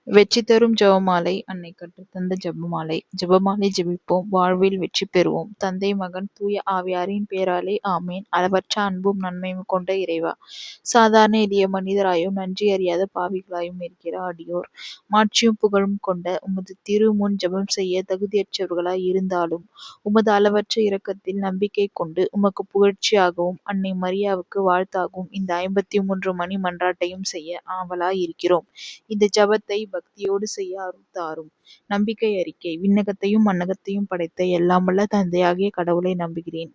வெற்றி தரும் ஜெபமாலை. அன்னை கற்றுத்தந்த ஜெபமாலை. ஜெபமாலை ஜெபிப்போம், வாழ்வில் வெற்றி பெறுவோம். தந்தை, மகன், தூய ஆவியாரின் பேராலே ஆமேன். அளவற்ற அன்பும் நன்மையும் கொண்ட இறைவா, சாதாரண எளிய மனிதராயும் நன்றி அறியாத பாவிகளாயும் இருக்கிற அடியோர் மாட்சியும் புகழும் கொண்ட உமது திரு முன் ஜெபம் செய்ய தகுதியற்றவர்களாய் இருந்தாலும் உமது அளவற்ற இரக்கத்தில் நம்பிக்கை கொண்டு உமக்கு புகழ்ச்சியாகவும் அன்னை மரியாவுக்கு வாழ்த்தாகவும் இந்த 53 மணி மன்றாட்டையும் செய்ய ஆவலாய் இருக்கிறோம். இந்த ஜெபத்தை பக்தியோடு செய்ய அருள் தாரும். நம்பிக்கை அறிக்கை. விண்ணகத்தையும் மண்ணகத்தையும் படைத்த எல்லாம் வல்ல தந்தையாகிய கடவுளை நம்புகிறேன்.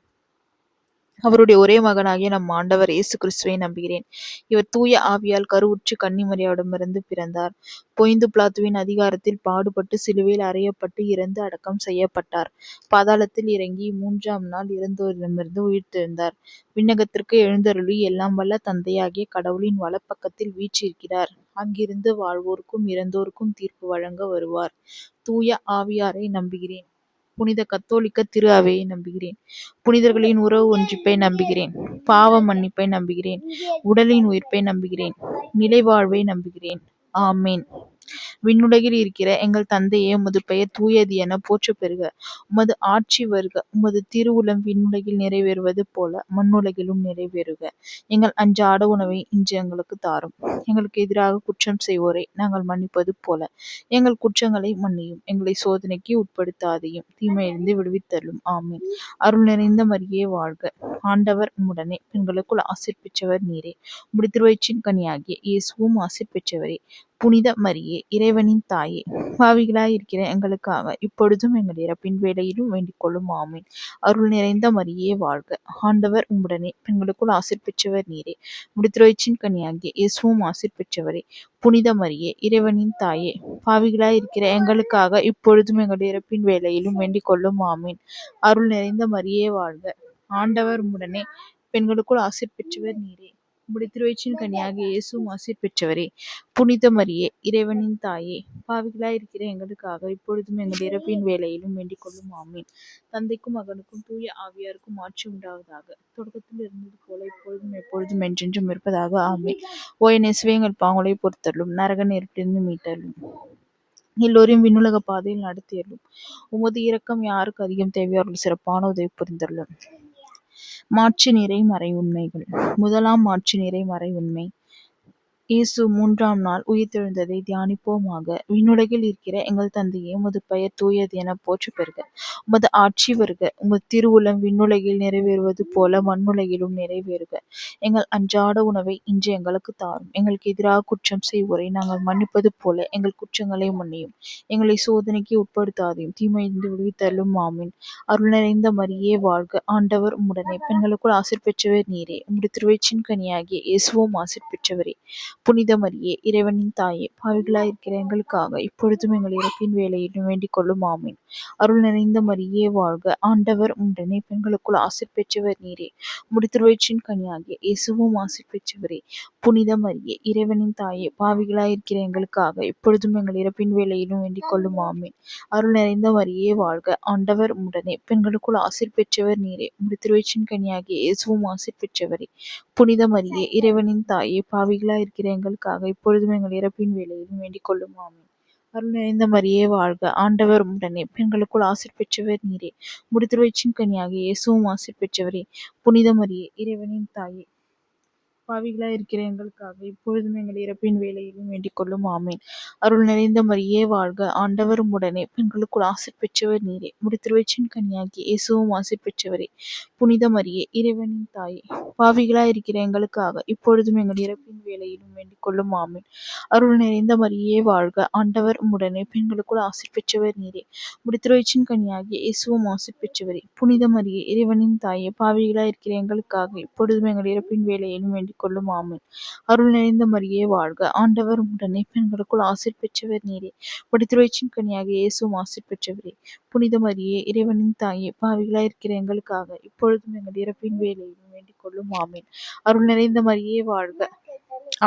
அவருடைய ஒரே மகனாகிய நம் ஆண்டவர் இயேசு கிறிஸ்துவை நம்புகிறேன். இவர் தூய ஆவியால் கருவுற்று கன்னிமரியாவிடமிருந்து பிறந்தார். பொய்ந்து பிலாத்துவின் அதிகாரத்தில் பாடுபட்டு சிலுவையில் அறையப்பட்டு இறந்து அடக்கம் செய்யப்பட்டார். பாதாளத்தில் இறங்கி 3ஆம் நாள் இறந்தோரிடமிருந்து உயிர்த்தெழுந்தார். விண்ணகத்திற்கு எழுந்தருளி எல்லாம் வல்ல தந்தையாகிய கடவுளின் வலப்பக்கத்தில் வீற்றிருக்கிறார். அங்கிருந்து வாழ்வோருக்கும் இறந்தோருக்கும் தீர்ப்பு வழங்க வருவார். தூய ஆவியாரை நம்புகிறேன். புனித கத்தோலிக்க திரு அவையை நம்புகிறேன். புனிதர்களின் உறவு ஒன்றிப்பை நம்புகிறேன். பாவ மன்னிப்பை நம்புகிறேன். உடலின் உயிர்ப்பை நம்புகிறேன். நிலைவாழ்வை நம்புகிறேன். ஆமேன். விண்ணுலகில் இருக்கிற எங்கள் தந்தையே, உமது பெயர் தூயது என போற்ற பெறுக. உமது ஆட்சி வருக. உமது திருவுளம் விண்ணுலகில் நிறைவேறுவது போல மண்ணுலகிலும் நிறைவேறுக. எங்கள் அன்றாட உணவை இன்று எங்களுக்கு தாரும். எங்களுக்கு எதிராக குற்றம் செய்வோரை நாங்கள் மன்னிப்பது போல எங்கள் குற்றங்களை மன்னியும். எங்களை சோதனைக்கு உட்படுத்தாதையும் தீமையிலிருந்து விடுவித்தள்ளும். ஆமீன். அருள் நிறைந்த மரியே வாழ்க. ஆண்டவர் உம்முடனே, பெண்களுக்குள் ஆசீர் பெற்றவர் நீரே. உம்முடைய திருவயிற்றின் கனியாகிய இயேசுவும் ஆசீர் பெற்றவரே. புனித மரியே, இறைவனின் தாயே, பாவிகளாய் இருக்கிற எங்களுக்காக இப்பொழுதும் எங்கள் இறப்பின் வேளையிலும் வேண்டிக் கொள்ளும். ஆமீன். அருள் நிறைந்த மரியே வாழ்க. ஆண்டவர் உம்முடனே, பெண்களுக்குள் ஆசீர் பெற்றவர் நீரே. உம்முடைய திருவயிற்றின் கனியாகிய இயேசுவும் ஆசீர் பெற்றவரே. புனித மரியே, இறைவனின் தாயே, பாவிகளாய் இருக்கிற எங்களுக்காக இப்பொழுதும் எங்கள் இறப்பின் வேளையிலும் வேண்டிக் கொள்ளும். ஆமீன். அருள் நிறைந்த மரியே வாழ்க. ஆண்டவர் உம்முடனே, பெண்களுக்குள் ஆசீர் பெற்றவர் நீரே. உம்முடைய திருவயிற்றின் கனியாகிய இயேசுவும் ஆசீர் பெற்றவரே. புனித மரியே, இறைவனின் தாயே, பாவிகளாய் இருக்கிற எங்களுக்காக இப்பொழுதும் எங்கள் இறப்பின் வேளையிலும் வேண்டிக் கொள்ளும். ஆமீன். தந்தைக்கும் மகனுக்கும் தூய ஆவியாருக்கும் ஆட்சி உண்டாவதாக. தொடக்கத்தில் இருந்தது போல இப்பொழுதும் எப்பொழுதும் என்றென்றும் இருப்பதாக. ஆமீன். ஓ என் இயேசுவே, எங்கள் பாவங்களை பொறுத்தருளும், நரக நெருப்பிலிருந்து மீட்டருளும், எல்லோரையும் விண்ணுலக பாதையில் நடத்தியருளும். உமது இரக்கம் யாருக்கு அதிகம் தேவையோ அவர்கள் சிறப்பான உதவி புரிந்தருளும். மாட்சி நிறை மறை உண்மைகள். முதலாம் மாட்சி நிறை மறை உண்மை. இயேசு 3ஆம் நாள் உயிர்த்தெழுந்ததை தியானிப்போமாக. விண்ணுலகில் இருக்கிற எங்கள் தந்தையே, உமது பெயர் தூயது என போற்ற பெறுக. உமது ஆட்சி வருக. உமது திருவுளம் விண்ணுலகில் நிறைவேறுவது போல மண்ணுலகிலும் நிறைவேறுக. எங்கள் அன்றாட உணவை இன்று எங்களுக்கு தாரும். எங்களுக்கு எதிராக குற்றம் செய்வோரை நாங்கள் மன்னிப்பது போல எங்கள் குற்றங்களை மன்னியும். எங்களை சோதனைக்கு உட்படுத்தாதையும் தீமையிலிருந்து விடுவித்தள்ளும். ஆமீன். அருள் நிறைந்த மரியே வாழ்க. ஆண்டவர் உம்முடனே, பெண்களுக்குள் ஆசீர் பெற்றவர் நீரே. உம்முடைய திருவயிற்றின் கனியாகிய இயேசுவும் ஆசீர் பெற்றவரே. புனித மரியே, இறைவனின் தாயே, பாவிகளாய் இருக்கிற எங்களுக்காக இப்பொழுதும் எங்கள் இறப்பின் வேளையிலும் வேண்டிக் கொள்ளும். ஆமீன். அருள் நிறைந்த மரியே வாழ்க. ஆண்டவர் உம்முடனே, பெண்களுக்குள் ஆசீர் பெற்றவர் நீரே. உம்முடைய திருவயிற்றின் கனியாகிய இயேசுவும் ஆசீர் பெற்றவரே. புனித மரியே, இறைவனின் தாயே, பாவிகளாய் இருக்கிற எங்களுக்காக இப்பொழுதும் எங்கள் இறப்பின் வேளையிலும் வேண்டிக் கொள்ளும். ஆமீன். அருள் நிறைந்த மரியே வாழ்க. ஆண்டவர் உம்முடனே, பெண்களுக்குள் ஆசீர் பெற்றவர் நீரே. உம்முடைய திருவயிற்றின் கனியாகிய இயேசுவும் ஆசீர் பெற்றவரே. புனித மரியே, இறைவனின் தாயே, பாவிகளாய் இருக்கிற எங்களுக்காக இப்பொழுதும் எங்கள் இறப்பின் வேளையிலும் வேண்டிக் கொள்ளும். ஆமீன். அருள் நிறைந்த மரியே வாழ்க. ஆண்டவர் உம்முடனே, பெண்களுக்குள் ஆசீர் பெற்றவர் நீரே. உம்முடைய திருவயிற்றின் கனியாகிய இயேசுவும் ஆசீர் பெற்றவரே. புனித மரியே, இறைவனின் தாயே, பாவிகளாய் இருக்கிற எங்களுக்காக இப்பொழுதும் எங்கள் இறப்பின் வேளையிலும் வேண்டிக் கொள்ளும். ஆமீன். அருள் நிறைந்த மரியே வாழ்க. ஆண்டவர் உம்முடனே, பெண்களுக்குள் ஆசீர் பெற்றவர் நீரே. உம்முடைய திருவயிற்றின் கனியாகிய இயேசுவும் ஆசீர் பெற்றவரே. புனித மரியே, இறைவனின் தாயே, பாவிகளாய் இருக்கிற எங்களுக்காக இப்பொழுதும் எங்கள் இறப்பின் வேளையிலும் வேண்டிக் கொள்ளும். ஆமீன். அருள் நிறைந்த மரியே வாழ்க. ஆண்டவர் உம்முடனே, பெண்களுக்குள் ஆசீர் பெற்றவர் நீரே. உம்முடைய திருவயிற்றின் கனியாகிய இயேசுவும் ஆசீர் பெற்றவரே. புனித மரியே, இறைவனின் தாயே, பாவிகளாய் இருக்கிற எங்களுக்காக இப்பொழுதும் எங்கள் இறப்பின் வேளையிலும் வேண்டிக் கொள்ளும். ஆமீன். அருள் நிறைந்த மரியே வாழ்க. ஆண்டவர் உம்முடனே, பெண்களுக்குள் ஆசீர் பெற்றவர் நீரே. உம்முடைய திருவயிற்றின் கனியாகிய இயேசுவும் ஆசீர் பெற்றவரே. புனித மரியே, இறைவனின் தாயே, பாவிகளாய் இருக்கிற எங்களுக்காக இப்பொழுதும் எங்கள் இறப்பின் வேளையிலும் வேண்டிக் கொள்ளும். ஆமீன். அருள் நிறைந்த மரியே வாழ்க.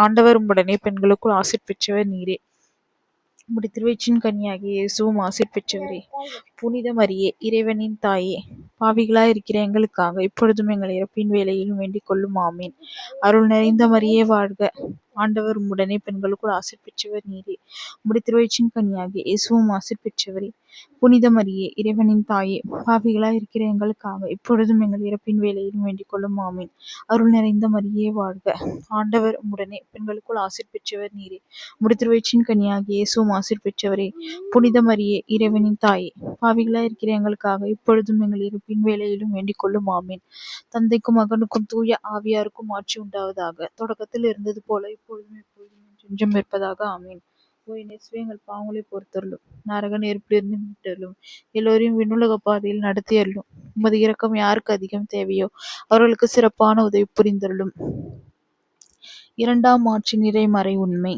ஆண்டவர் உம்முடனே, பெண்களுக்குள் ஆசீர் பெற்றவர் நீரே. உம்முடைய திருவயிற்றின் கனியாகிய இயேசுவும் ஆசீர் பெற்றவரே. புனித மரியே, இறைவனின் தாயே, பாவிகளாயிருக்கிற எங்களுக்காக இப்பொழுதும் எங்கள் இறப்பின் வேளையிலும் வேண்டிக் கொள்ளும். ஆமீன். அருள் நிறைந்த மரியே வாழ்க, ஆண்டவர் உம்முடனே, பெண்களுக்குள் ஆசீர் பெற்றவர் நீரே. உம்முடைய திருவயிற்றின் கனியாகிய இயேசுவும் ஆசீர் பெற்றவரே. புனித மரியே, இறைவனின் தாயே, பாவிகளாயிருக்கிற எங்களுக்காக இப்பொழுதும் எங்கள் இறப்பின் வேளையிலும் வேண்டிக் கொள்ளும். ஆமீன். அருள் நிறைந்த மரியே வாழ்க, ஆண்டவர் உம்முடனே, பெண்களுக்குள் ஆசீர் பெற்றவர் நீரே. உம்முடைய திருவயிற்றின் கனியாகிய இயேசுவும் ஆசீர் பெற்றவரே. புனித மரியே, இறைவனின் தாயே, பாவிகளாயிருக்கிற எங்களுக்காக இப்பொழுதும் எங்கள் இறப்பின் வேளையிலும் வேண்டிக் கொள்ளும். ஆமீன். தந்தைக்கும் மகனுக்கும் தூய ஆவியாருக்கும் ஆட்சி உண்டாவதாக. தொடக்கத்தில் இருந்தது போல இப்பொழுதும் எப்பொழுதும் என்றென்றும் இருப்பதாக. ஆமீன். ஓ இயேசுவே, எங்கள் பாவங்களை பொறுத்தருளும், நரக நெருப்பிலிருந்து மீட்டருளும், எல்லோரையும் விண்ணுலக பாதையில் நடத்தி அருளும். உமது இரக்கம் யாருக்கு அதிகம் தேவையோ அவர்களுக்கு சிறப்பான உதவி புரிந்தருளும். இரண்டாம் ஆட்சி நிறைமறை உண்மை.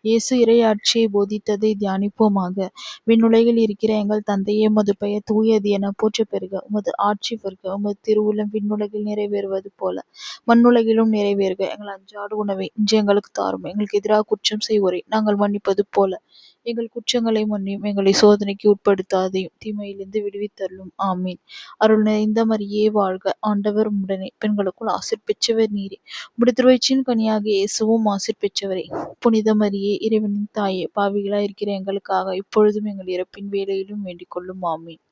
இயேசு இறையாட்சியை போதித்ததை தியானிப்போமாக. விண்ணுலகில் இருக்கிற எங்கள் தந்தையே, உமது பெயர் தூயது என போற்றப் பெறுக. உமது ஆட்சி வருக. உமது திருவுளம் விண்ணுலகில் நிறைவேறுவது போல மண்ணுலகிலும் நிறைவேறுக. எங்கள் அன்றாட உணவை இன்று எங்களுக்கு தாரும். எங்களுக்கு எதிராக குற்றம் செய்வோரை நாங்கள் மன்னிப்பது போல எங்கள் குற்றங்களை மன்னியும். எங்களை சோதனைக்கு உட்படுத்தாதையும் தீமையிலிருந்து விடுவித்தருளும். ஆமீன். அருள் நிறைந்த மரியே வாழ்க, ஆண்டவர் உம்முடனே, பெண்களுக்குள் ஆசீர் பெற்றவர் நீரே. உம்முடைய திருவயிற்றின் கனியாகிய இயேசுவும் ஆசீர் பெற்றவரே. புனித மரியே, இறைவனின் தாயே, பாவிகளாயிருக்கிற எங்களுக்காக இப்பொழுதும் எங்கள் இறப்பின் வேளையிலும் வேண்டிக் கொள்ளும். ஆமீன்.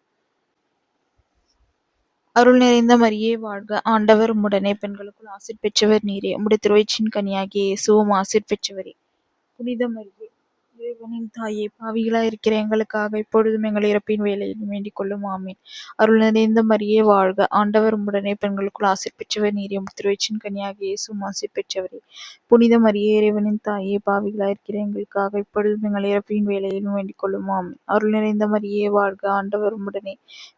அருள் நிறைந்த மரியே வாழ்க, ஆண்டவர் உம்முடனே, பெண்களுக்குள் ஆசீர் பெற்றவர் நீரே. உம்முடைய திருவயிற்றின் கனியாகிய இயேசுவும் ஆசீர் பெற்றவரே. புனித மரியே, இறைவனின் தாயே, பாவிகளாயிருக்கிற எங்களுக்காக இப்பொழுதும் எங்கள் இறப்பின் வேளையிலும் வேண்டிக் கொள்ளும். ஆமீன். அருள் நிறைந்த மரியே வாழ்க, ஆண்டவர் உம்முடனே, பெண்களுக்குள் ஆசீர் பெற்றவர் நீரே. உம்முடைய திருவயிற்றின் கனியாகிய இயேசுவும் ஆசீர் பெற்றவரே. புனித மரியே, இறைவனின் தாயே, பாவிகளாயிருக்கிற எங்களுக்காக இப்பொழுதும் எங்கள் இறப்பின் வேளையிலும் வேண்டிக் கொள்ளும். ஆமீன். அருள் நிறைந்த மரியே வாழ்க, ஆண்டவர் உம்முடனே,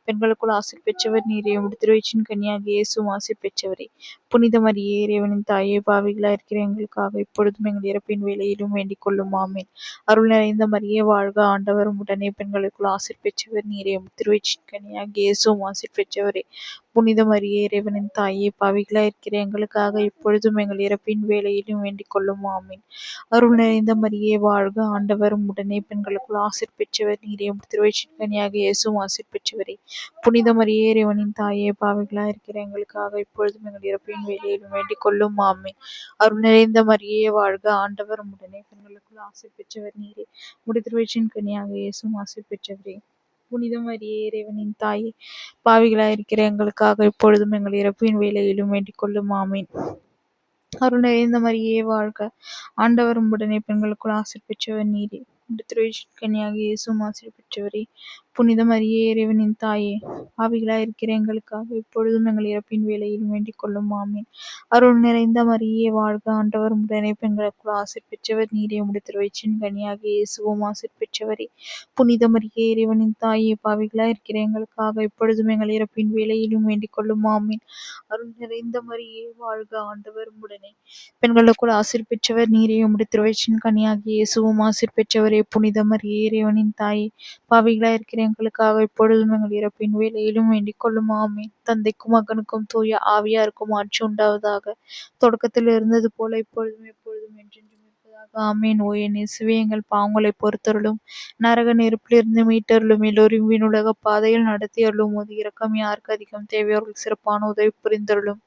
பெண்களுக்குள் ஆசீர் பெற்றவர் நீரே. உம்முடைய திருவயிற்றின் கனியாகிய இயேசுவும் ஆசீர் பெற்றவரே. புனித மரியே, இறைவனின் தாயே, பாவிகளாயிருக்கிற எங்களுக்காக இப்பொழுதும் எங்கள் இறப்பின் வேளையிலும் வேண்டிக் கொள்ளும். ஆமீன். அருள் நிறைந்த மரியே வாழ்க, ஆண்டவர் உம்முடனே, பெண்களுக்குள் ஆசீர் பெற்றவர் நீரே. திருவயிற்றின் கனியாகிய இயேசுவும் ஆசீர் பெற்றவரே. புனித மரியே, இறைவனின் தாயே, பாவிகளாயிருக்கிற எங்களுக்காக இப்பொழுதும் எங்கள் இறப்பின் வேளையிலும் வேண்டிக் கொள்ளும். ஆமீன். அருள் நிறைந்த மரியே வாழ்க, ஆண்டவர் உம்முடனே, பெண்களுக்குள் ஆசீர் பெற்றவர் நீரே. திருவயிற்றின் கனியாகிய இயேசுவும் ஆசீர் பெற்றவரே. புனித மரியே, இறைவனின் தாயே, பாவிகளாயிருக்கிற எங்களுக்காக இப்பொழுதும் எங்கள் இறப்பின் வேளையிலும் வேண்டிக் கொள்ளும். ஆமீன். அருள் நிறைந்த மரியே வாழ்க, ஆண்டவர் உம்முடனே, பெண்களுக்குள் ஆசீர் பெற்றவர் நீரே. உம்முடைய திருவயிற்றின் கனியாகிய இயேசுவும் ஆசீர் பெற்றவரே. புனித மரியே, இறைவனின் தாயே, பாவிகளாயிருக்கிற எங்களுக்காக இப்பொழுதும் எங்கள் இறப்பின் வேளையிலும் வேண்டிக் கொள்ளும். ஆமீன். அருள் நிறைந்த மரியே வாழ்க, ஆண்டவர் உம்முடனே, பெண்களுக்குள் ஆசீர் பெற்றவர் நீரே. உம்முடைய திருவயிற்றின் கனியாகிய இயேசுவும் ஆசீர் பெற்றவரே. புனித மரியே, இறைவனின் தாயே, பாவிகளாயிருக்கிற எங்களுக்காக இப்பொழுதும் எங்கள் இறப்பின் வேளையிலும் வேண்டிக் கொள்ளும். ஆமீன். அருள் நிறைந்த மரியே வாழ்க, ஆண்டவர் உம்முடனே, பெண்களுக்குள் ஆசீர் பெற்றவர் நீரே. உம்முடைய திருவயிற்றின் கனியாகிய இயேசுவும் ஆசீர் பெற்றவரே. புனித மரியே, இறைவனின் தாயே, பாவிகளாயிருக்கிற எங்களுக்காக இப்பொழுதும் எங்கள் இறப்பின் வேளையிலும் வேண்டிக் கொள்ளும். ஆமீன். அருள் நிறைந்த மரியே வாழ்க, ஆண்டவர் உம்முடனே, பெண்களுக்குள் ஆசீர் பெற்றவர் நீரே. உம்முடைய திருவயிற்றின் கனியாகிய இயேசுவும் ஆசீர் பெற்றவரே. புனித மரியே, இறைவனின் தாயே, பாவிகளாயிருக்கிற எங்களுக்காக இப்பொழுதும் எங்கள் இறப்பின் வேளையிலும் வேண்டிக் கொள்ளும். ஆமீன். தந்தைக்கும் மகனுக்கும் தூய ஆவியாருக்கும் ஆட்சி உண்டாவதாக. தொடக்கத்தில் இருந்தது போல இப்பொழுதும் எப்பொழுதும் என்றென்றும் இருப்பதாக. ஆமீன். ஓ என் இயேசுவே, எங்கள் பாவங்களை பொறுத்தருளும், நரக நெருப்பிலிருந்து மீட்டருளும், எல்லோரையும் விண்ணுலக பாதையில் நடத்தி அருளும். உமது இரக்கம் யாருக்கு அதிகம் தேவையோ அவர்களுக்கு சிறப்பான உதவி புரிந்தருளும்.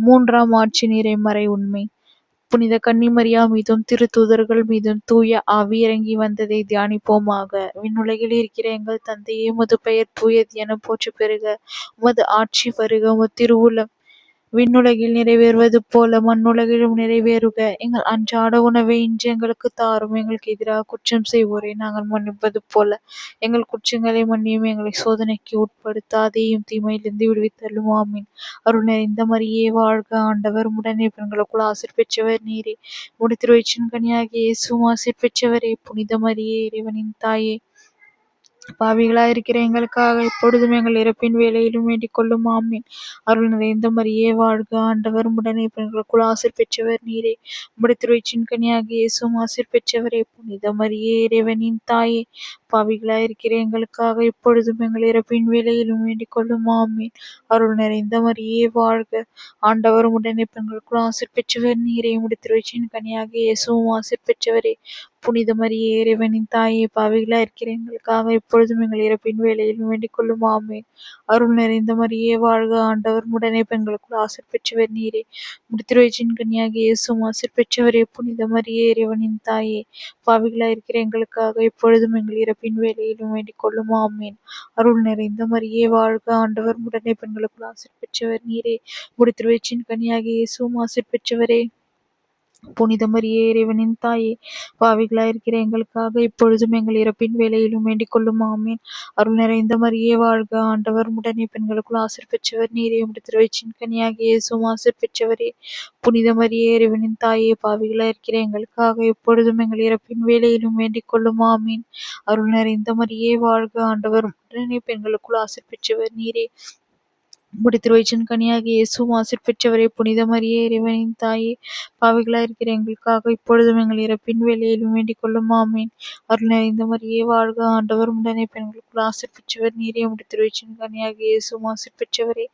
மூன்றாம் ஆட்சி நிறைமறை உண்மை. புனித கன்னிமரியா மீதும் திருத்தூதர்கள் மீதும் தூய ஆவி இறங்கி வந்ததை தியானிப்போமாக. விண்ணுலகில் இருக்கிற எங்கள் தந்தையே, உமது பெயர் தூயது என போற்றப் பெறுக. உமது ஆட்சி வருக. உமது திருவுளம் விண்ணுலகில் நிறைவேறுவது போல மண்ணுலகிலும் நிறைவேறுக. எங்கள் அன்றாட உணவை இன்று எங்களுக்கு தாரும். எங்களுக்கு எதிராக குற்றம் செய்வோரை நாங்கள் மன்னிப்பது போல எங்கள் குற்றங்களை மன்னியும். எங்களை சோதனைக்கு உட்படுத்தாதேயும் தீமையிலிருந்து விடுவித்தருளும். ஆமீன். அருள் நிறைந்த மரியே வாழ்க, ஆண்டவர் உம்முடனே, பெண்களுக்குள் ஆசீர் பெற்றவர் நீரே. உம்முடைய திருவயிற்றின் கனியாகிய இயேசுவும் ஆசீர் பெற்றவரே. புனித மரியே, இறைவனின் தாயே, பாவிகளாயிருக்கிற எங்களுக்காக இப்பொழுதும் எங்கள் இறப்பின் வேளையிலும் வேண்டிக் கொள்ளும். ஆமீன். அருள் நிறைந்த மரியே வாழ்க, ஆண்டவர் உம்முடனே, பெண்களுக்குள் ஆசீர் பெற்றவர் நீரே. உம்முடைய திருவயிற்றின் கனியாகிய இயேசுவும் ஆசீர் பெற்றவரே. புனித மரியே, இறைவனின் தாயே, பாவிகளாயிருக்கிற எங்களுக்காக இப்பொழுதும் எங்கள் இறப்பின் வேளையிலும் வேண்டிக் கொள்ளும் ஆமீன். அருள் நிறைந்த மரியே வாழ்க, ஆண்டவர் உடனே பெண்களுக்குள் ஆசீர் பெற்றவர் நீரே. உம்முடைய திருவயிற்றின் கனியாகிய இயேசுவும் ஆசீர் பெற்றவரே. புனித மரியே இறைவனின் தாயே, பாவிகளாயிருக்கிற எங்களுக்காக இப்பொழுதும் எங்கள் இறப்பின் வேளையிலும் வேண்டிக் கொள்ளும் ஆமீன். அருள் நிறைந்த மரியே வாழ்க, ஆண்டவர் உடனே பெண்களுக்குள் ஆசீர் பெற்றவர் நீரே. உம்முடைய திருவயிற்றின் கனியாகிய இயேசுவும் ஆசீர் பெற்றவரே. புனித மரியே இறைவனின் தாயே, பாவிகளாயிருக்கிற எங்களுக்காக இப்பொழுதும் எங்கள் இறப்பின் வேளையிலும் வேண்டிக் கொள்ளும் ஆமீன். அருள் நிறைந்த மரியே வாழ்க, ஆண்டவர் உடனே பெண்களுக்குள் ஆசீர் பெற்றவர் நீரே. உம்முடைய திருவயிற்றின் கனியாகிய இயேசுவும் ஆசீர் பெற்றவரே. புனித மரியே இறைவனின் தாயே, பாவிகளாயிருக்கிற எங்களுக்காக இப்பொழுதும் எங்கள் இறப்பின் வேளையிலும் வேண்டிக் கொள்ளும் ஆமீன். அருள் நிறைந்த மரியே வாழ்க, ஆண்டவர் உடனே பெண்களுக்குள் ஆசீர் பெற்றவர் நீரே. உம்முடைய திருவயிற்றின் கனியாகிய இயேசுவும் ஆசீர் பெற்றவரே. புனித மரியே இறைவனின் தாயே, பாவிகளாயிருக்கிற எங்களுக்காக இப்பொழுதும் எங்கள் இறப்பின் வேளையிலும் வேண்டிக் கொள்ளும் ஆமீன். அருள் நிறைந்த மரியே வாழ்க, ஆண்டவர் உடனே பெண்களுக்குள் ஆசீர் பெற்றவர் நீரே. உம்முடைய திருவயிற்றின் கனியாகிய இயேசுவும் ஆசீர் பெற்றவரே. புனித மரியே இறைவனின் தாயே, பாவிகளாயிருக்கிற எங்களுக்காக இப்பொழுதும் எங்கள் இறப்பின் வேளையிலும் வேண்டிக் கொள்ளும் ஆமீன். அருள் நிறைந்த மரியே வாழ்க, ஆண்டவர் உடனே பெண்களுக்குள் ஆசீர் பெற்றவர் நீரே. உம்முடைய திருவயிற்றின் கனியாகிய இயேசுவும் ஆசீர் பெற்றவரே.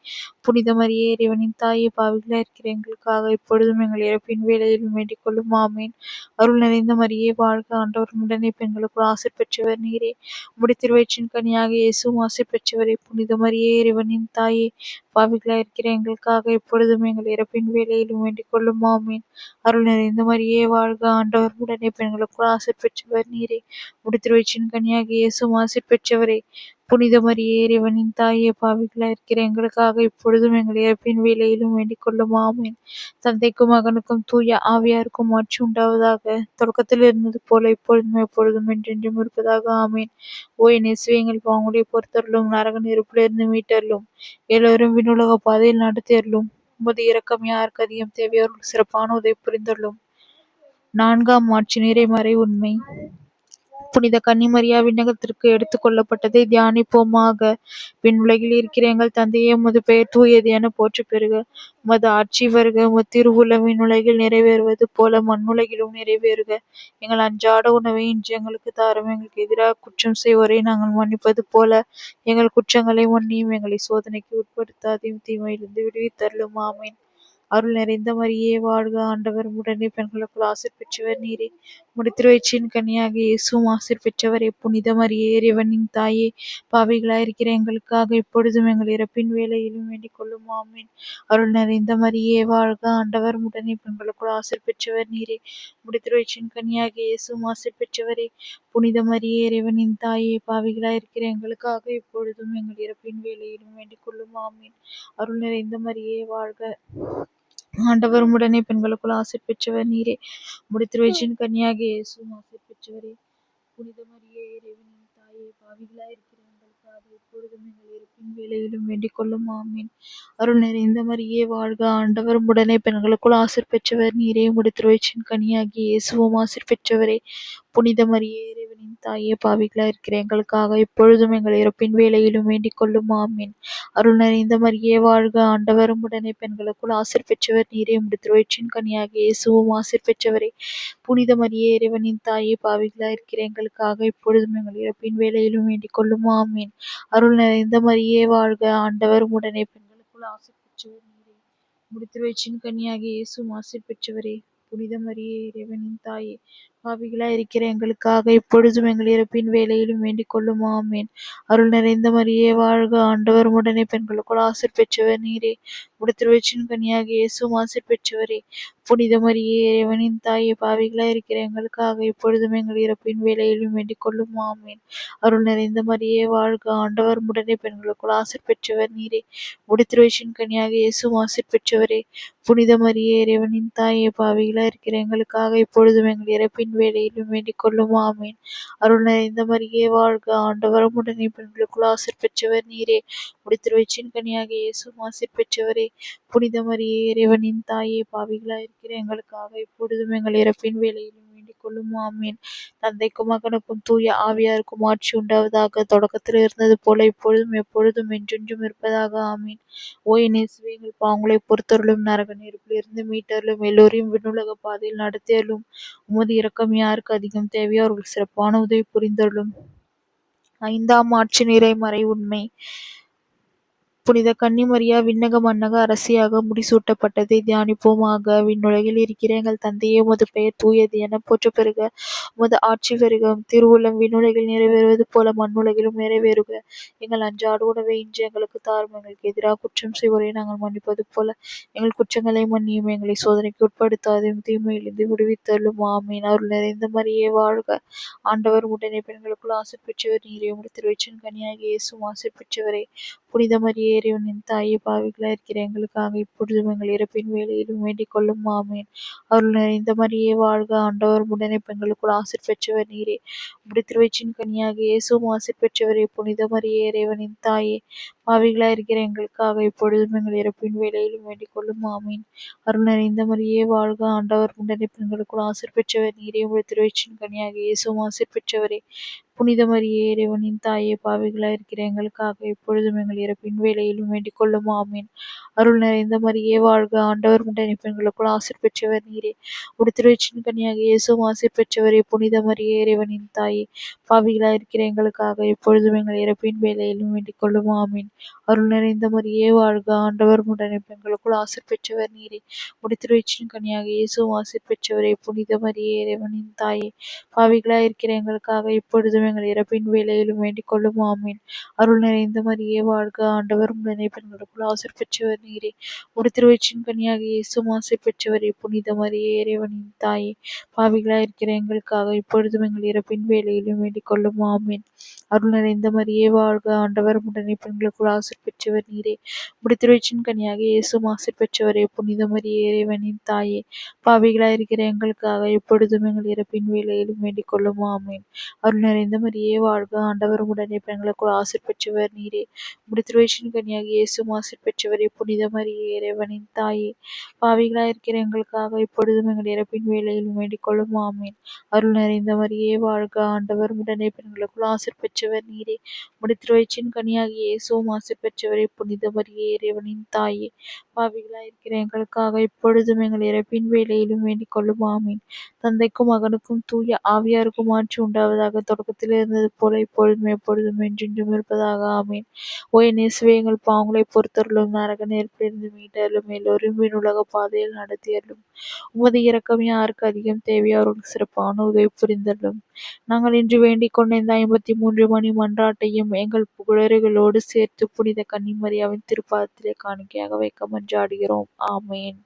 புனித மரியே இறைவனின் தாயே, பாவிகளாயிருக்கிற எங்களுக்காக இப்பொழுதும் எங்கள் இறப்பின் வேளையிலும் வேண்டிக் கொள்ளும் ஆமீன். அருள் நிறைந்த மரியே வாழ்க, ஆண்டவர் உடனே பெண்களுக்குள் ஆசீர் பெற்றவர் நீரே. உம்முடைய திருவயிற்றின் கனியாகிய இயேசுவும் ஆசீர் பெற்றவரே. புனித மரியே இறைவனின் தாயே, பாவிகளாயிருக்கிற எங்களுக்காக இப்பொழுதும் எங்கள் இறப்பின் வேளையிலும் வேண்டிக் கொள்ளும் ஆமீன். அருள் நிறைந்த மரியே வாழ்க, ஆண்டவர் உடனே பெண்களுக்குள் ஆசீர் பெற்றவர் நீரே. உம்முடைய திருவயிற்றின் கனியாகிய இயேசுவும் ஆசீர் பெற்றவரே. புனித மரியே இறைவனின் தாயே, பாவிகளாயிருக்கிற எங்களுக்காக இப்பொழுதும் எங்கள் இறப்பின் வேளையிலும் வேண்டிக் கொள்ளும் ஆமீன். தந்தைக்கும் மகனுக்கும் தூய ஆவியாருக்கும் ஆட்சி உண்டாவதாக. தொடக்கத்தில் இருந்தது போல இப்பொழுதும் எப்பொழுதும் என்றென்றும் இருப்பதாக ஆமீன். ஓ என் இயேசுவே, எங்கள் பாவங்களை பொறுத்தருளும், நரக நெருப்பிலிருந்து மீட்டருளும், எல்லோரும் விண்ணுலக பாதையில் நடத்தியருளும். உமது இரக்கம் யாருக்கு அதிகம் தேவையோ அவர்களுக்கு சிறப்பான உதவி புரிந்தருளும். 4ஆம் ஆட்சி நிறைமறை உண்மை. புனித கன்னிமரியா விண்ணகத்திற்கு எடுத்துக் கொள்ளப்பட்டதை தியானிப்போமாக. விண்ணுலகில் இருக்கிற எங்கள் தந்தையே, உமது பெயர் தூயது என போற்ற பெறுக. உமது ஆட்சி வருக. உமது திருவுளம் விண்ணுலகில் நிறைவேறுவது போல மண்ணுலகிலும் நிறைவேறுக. எங்கள் அன்றாட உணவை இன்று எங்களுக்கு தாரும். எங்களுக்கு எதிராக குற்றம் செய்வோரை நாங்கள் மன்னிப்பது போல எங்கள் குற்றங்களை மன்னியும். எங்களை சோதனைக்கு உட்படுத்தாதையும் தீமையிலிருந்து விடுவித்தருளும். ஆமீன். அருள் நிறைந்த மரியே வாழ்க, ஆண்டவர் உடனே பெண்களுக்குள் ஆசீர் பெற்றவர் நீரே. உம்முடைய திருவயிற்றின் கனியாகிய இயேசுவும் ஆசீர் பெற்றவரே. புனித மரியே இறைவனின் தாயே, பாவிகளாயிருக்கிற எங்களுக்காக இப்பொழுதும் எங்கள் இறப்பின் வேளையிலும் வேண்டிக் கொள்ளும் ஆமீன். அருள் நிறைந்த மரியே வாழ்க, ஆண்டவர் உடனே பெண்களுக்குள் ஆசீர் பெற்றவர் நீரே. உம்முடைய திருவயிற்றின் கனியாகிய இயேசுவும் ஆசீர் பெற்றவரே. புனித மரியே இறைவனின் தாயே, பாவிகளாயிருக்கிற எங்களுக்காக இப்பொழுதும் எங்கள் இறப்பின் வேளையிலும் வேண்டிக் கொள்ளும் ஆமீன். அருள் நிறைந்த மரியே வாழ்க, ஆண்டவர் உடனே பெண்களுக்குள் ஆசீர் பெற்றவர் நீரே. உம்முடைய திருவயிற்றின் கனியாகிய இயேசுவும் ஆசீர் பெற்றவரே. புனித மரியே இறைவனின் தாயே, பாவிகளாயிருக்கிற எங்களுக்காக இப்பொழுதும் எங்கள் இறப்பின் வேளையிலும் வேண்டிக் கொள்ளும் ஆமீன். அருள் நிறைந்த மரியே வாழ்க, ஆண்டவர் உடனே பெண்களுக்குள் ஆசீர் பெற்றவர் நீரே. உம்முடைய திருவயிற்றின் கனியாகிய இயேசுவும் ஆசீர் பெற்றவரே. புனித மரியே இறைவனின் தாயே, பாவிகளாயிருக்கிற எங்களுக்காக இப்பொழுதும் எங்கள் இறப்பின் வேளையிலும் வேண்டிக் கொள்ளும் ஆமீன். அருள் நிறைந்த மரியே வாழ்க, ஆண்டவர் உடனே பெண்களுக்குள் ஆசீர் பெற்றவர் நீரே. உம்முடைய திருவயிற்றின் கனியாகிய இயேசுவும் ஆசீர் பெற்றவரே. புனித மரியே இறைவனின் தாயே, பாவிகளாயிருக்கிற எங்களுக்காக இப்பொழுதும் எங்கள் இறப்பின் வேளையிலும் வேண்டிக் கொள்ளும் ஆமீன். அருள் நிறைந்த மரியே வாழ்க, ஆண்டவர் உடனே பெண்களுக்குள் ஆசீர் பெற்றவர் நீரே. உம்முடைய திருவயிற்றின் கனியாகிய இயேசுவும் ஆசீர் பெற்றவரே. புனித மரியே இறைவனின் தாயே, பாவிகளாயிருக்கிற எங்களுக்காக இப்பொழுதும் எங்கள் இறப்பின் வேளையிலும் வேண்டிக் கொள்ளும் ஆமீன். அருள் நிறைந்த மரியே வாழ்க, ஆண்டவர் உடனே பெண்களுக்குள் ஆசீர் பெற்றவர் நீரே. உம்முடைய திருவயிற்றின் கனியாகிய இயேசுவும் ஆசீர் பெற்றவரே. புனித மரியே இறைவனின் தாயே, பாவிகளாயிருக்கிற எங்களுக்காக இப்பொழுதும் எங்கள் இறப்பின் வேளையிலும் வேண்டிக் கொள்ளும் ஆமீன். அருள் நிறைந்த மரியே வாழ்க, ஆண்டவர் உடனே பெண்களுக்குள் ஆசீர் பெற்றவர் நீரே. உம்முடைய திருவயிற்றின் கனியாகிய இயேசுவும் ஆசீர் பெற்றவரே. புனித மரியே இறைவனின் தாயே, பாவிகளாயிருக்கிற எங்களுக்காக இப்பொழுதும் எங்கள் இறப்பின் வேளையிலும் வேண்டிக் கொள்ளும் ஆமீன். அருள் நிறைந்த மரியே வாழ்க, ஆண்டவர் உடனே பெண்களுக்குள் ஆசீர் பெற்றவர் நீரே. உம்முடைய திருவயிற்றின் கனியாகிய இயேசுவும் ஆசீர் பெற்றவரே. புனித மரியே இறைவனின் தாயே, பாவிகளாயிருக்கிற எங்களுக்காக இப்பொழுதும் எங்கள் இறப்பின் வேளையிலும் வேண்டிக் கொள்ளும் ஆமீன். தந்தைக்கும் மகனுக்கும் தூய ஆவியாருக்கும் ஆட்சி உண்டாவதாக. தொடக்கத்தில் இருந்தது போல இப்பொழுதும் எப்பொழுதும் என்றென்றும் இருப்பதாக ஆமீன். ஓ என் இயேசுவே, எங்கள் பாவங்களை பொறுத்தருளும், நரக நெருப்பிலிருந்து மீட்டருளும், எல்லோரையும் விண்ணுலக பாதையில் நடத்தியருளும். உமது இரக்கம் யாருக்கு அதிகம் தேவையோ அவர்களுக்கு சிறப்பான உதவி புரிந்தருளும். ஐந்தாம் ஆட்சி நிறைமறை உண்மை. புனித கன்னிமரியா விண்ணக மன்னக அரசியாக முடிசூட்டப்பட்டதை தியானிப்போமாக. விண்ணுலகில் இருக்கிற எங்கள் தந்தையே, உமது பெயர் தூயது என போற்றப் பெறுக. உமது ஆட்சி பெருக. திருவுளம் விண்ணுலகில் நிறைவேறுவது போல மண்ணுலகிலும் நிறைவேறுக. எங்கள் அன்றாட உணவை இன்று எங்களுக்கு தாரும். எங்களுக்கு எதிராக குற்றம் செய்வோரை நாங்கள் மன்னிப்பது போல எங்கள் குற்றங்களை மன்னியும். எங்களை சோதனைக்கு உட்படுத்தாதையும் தீமையிலிருந்து விடுவித்தருளும். ஆமீன். அருள் நிறைந்த மரியே வாழ்க. ஆண்டவர் உடனே பெண்களுக்குள் ஆசீர் பெற்றவர் நீரே. உம்முடைய திருவயிற்றின் கனியாகிய இயேசுவும் ஆசீர் பெற்றவரே. புனித மரியே, இறைவனின் தாயே, பாவிகளாய் இருக்கிற எங்களுக்காக இப்பொழுதும் எங்கள் இறப்பின் வேளையிலும் வேண்டிக் கொள்ளும். ஆமீன். அருள் நிறைந்த மரியே வாழ்க. ஆண்டவர் உடனே பெண்களுக்குள் ஆசீர் பெற்றவர் நீரே. உம்முடைய திருவயிற்றின் கனியாகிய இயேசுவும் ஆசீர் பெற்றவரே. புனித மரியே, இறைவனின் தாயே, பாவிகளாய் இருக்கிற எங்களுக்காக இப்பொழுதும் எங்கள் இறப்பின் வேளையிலும் வேண்டிக் கொள்ளும். ஆமீன். அருள் நிறைந்த மரியே வாழ்க. ஆண்டவர் உடனே பெண்களுக்குள் ஆசீர் பெற்றவர் நீரே. உம்முடைய திருவயிற்றின் கனியாகிய இயேசுவும் ஆசீர் பெற்றவரே. புனித மரியே, இறைவனின் தாயே, பாவிகளாய் இருக்கிற எங்களுக்காக இப்பொழுதும் எங்கள் இறப்பின் வேளையிலும் வேண்டிக் கொள்ளும். ஆமீன். அருள் நிறைந்த மரியே வாழ்க. ஆண்டவர் உடனே பெண்களுக்குள் ஆசீர் பெற்றவர் நீரே. உம்முடைய திருவயிற்றின் கனியாகிய இயேசுவும் ஆசீர் பெற்றவரே. புனித மரியே, இறைவனின் தாயே, பாவிகளாய் இருக்கிற எங்களுக்காக இப்பொழுதும் எங்கள் இறப்பின் வேளையிலும் வேண்டிக் கொள்ளும். ஆமீன். அருள் நிறைந்த மரியே வாழ்க. ஆண்டவர் உடனே பெண்களுக்குள் ஆசீர் பெற்றவர் நீரே. உம்முடைய திருவயிற்றின் கனியாகிய இயேசுவும் ஆசீர் பெற்றவரே. புனித மரியே, இறைவனின் தாயே, பாவிகளாய் இருக்கிற எங்களுக்காக இப்பொழுதும் எங்கள் இறப்பின் வேளையிலும் வேண்டிக் கொள்ளும். ஆமீன். அருள் நிறைந்த மரியே வாழ்க. ஆண்டவர் உடனே பெண்களுக்குள் ஆசீர் பெற்றவர் நீரே. உம்முடைய திருவயிற்றின் கனியாகிய இயேசுவும் ஆசீர் பெற்றவரே. புனித மரியே, இறைவனின் தாயே, பாவிகளாய் இருக்கிற எங்களுக்காக இப்பொழுதும் எங்கள் இறப்பின் வேளையிலும் வேண்டிக் கொள்ளும். ஆமீன். அருள் நிறைந்த மரியே வாழ்க. ஆண்டவர் உடனே பெண்களுக்குள் ஆசீர் பெற்றவர் நீரே. உம்முடைய திருவயிற்றின் கனியாகிய இயேசுவும் ஆசீர் பெற்றவரே. புனித மரியே, இறைவனின் தாயே, பாவிகளாய் இருக்கிற எங்களுக்காக இப்பொழுதும் எங்கள் இறப்பின் வேளையிலும் வேண்டிக் கொள்ளும். ஆமீன். அருள் நிறைந்த மரியே வாழ்க. ஆண்டவர் உடனே பெண்களுக்குள் ஆசீர் பெற்றவர் நீரே. உம்முடைய திருவயிற்றின் கனியாகிய இயேசுவும் ஆசீர் பெற்றவரே. புனித மரியே, இறைவனின் தாயே, பாவிகளாய் இருக்கிற எங்களுக்காக இப்பொழுதும் எங்கள் இறப்பின் வேளையிலும் வேண்டிக் கொள்ளும். ஆமீன். அருள் நிறைந்த மரியே வாழ்க. ஆண்டவர் உடனே பெண்களுக்குள் ஆசீர் பெற்றவர் நீரே. உம்முடைய திருவயிற்றின் கனியாகிய இயேசுவும் ஆசீர் பெற்றவரே. புனித மரியே, இறைவனின் தாயே, பாவிகளாய் இருக்கிற எங்களுக்காக இப்பொழுதும் எங்கள் இறப்பின் வேளையிலும் வேண்டிக் கொள்ளும். ஆமீன். தந்தைக்கும் மகனுக்கும் தூய ஆவியாருக்கும் ஆட்சி உண்டாவதாக. தொடக்கத்தில் இருந்தது போல இப்பொழுதும் எப்பொழுதும் என்றென்றும் இருப்பதாக. ஆமீன். ஓ என் இயேசுவே, எங்கள் பாவங்களை பொறுத்தருளும். நரக நெருப்பிலிருந்து மீட்டருளும். எல்லோரும் விண்ணுலக பாதையில் நடத்தியருளும். உமது இரக்கம் யாருக்கு அதிகம் தேவையோ அவர்களுக்கு சிறப்பான உதவி புரிந்தருளும். நாங்கள் இன்று வேண்டிக் கொண்ட இந்த 53 மணி மன்றாட்டையும் எங்கள் புகழர்களோடு சேர்த்து புனித கன்னிமரியாவின் திருப்பாதத்திலே காணிக்கையாக வைக்க மன்றாடுகிறோம். ஆமேன்.